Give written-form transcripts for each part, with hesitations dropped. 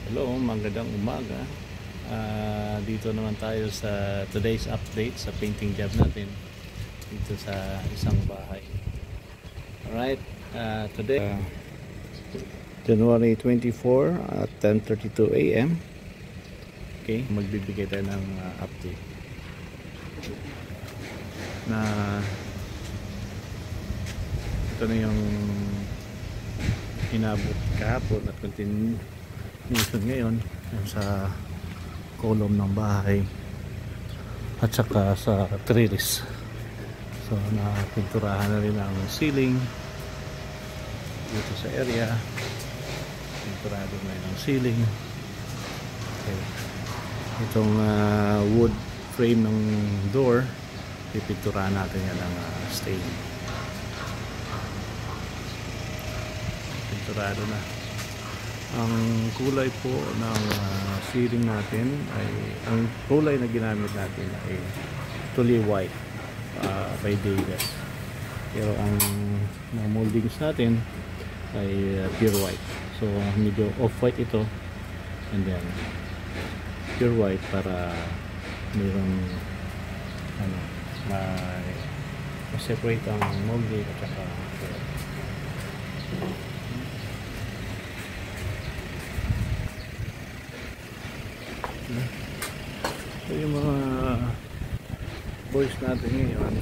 Hello, magandang umaga. Dito naman tayo sa today's update sa painting job natin dito sa isang bahay. Alright, today January 24 at 10:32 AM. Okay, magbibigay tayo ng update na ito na yung inabot kahapon at continuation ngayon sa column ng bahay at saka sa trellis. So napinturahan na rin ang ceiling dito sa area, pinturado na rin ang ceiling. Okay. Itong wood frame ng door, pipinturahan natin yan ng stain. Pinturado na. Ang kulay po ng ceiling natin ay, ang kulay na ginamit natin ay totally white by Davis. Pero ang mga moldings natin ay pure white. So medyo off-white ito and then pure white para mayroong ma-separate ang molding at saka so yung mga boys natin ngayon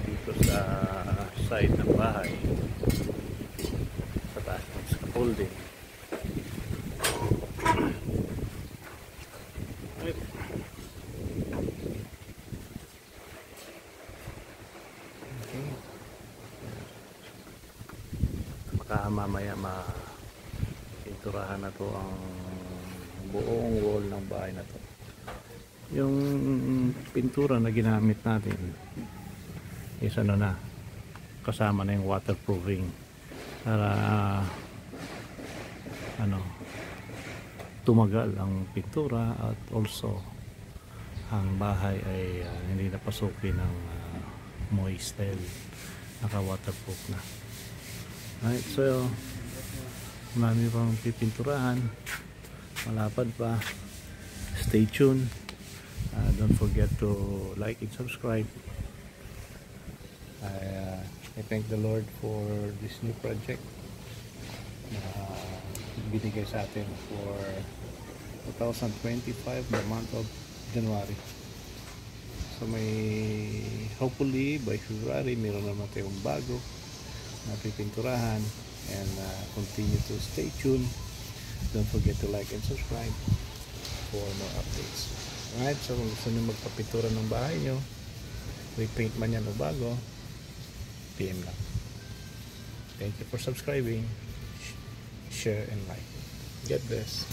dito sa side ng bahay sa taas ng scaffolding. Baka mamaya pinturahan na to ang buong wall ng bahay na to. Yung pintura na ginamit natin is kasama na yung waterproofing para tumagal ang pintura at also ang bahay ay hindi napasukin ng moist dahil naka waterproof na. Right, so marami pang pipinturahan, malapad pa. Stay tuned. Don't forget to like and subscribe. I thank the Lord for this new project na binigay sa atin for 2025, the month of January. So hopefully by February meron naman tayong bago na pipinturahan, and continue to stay tuned. Don't forget to like and subscribe for more updates. Alright, so kung gusto nyo magpapintura ng bahay nyo, repaint man yan o bago, PM lang. Thank you for subscribing, share and like. God bless.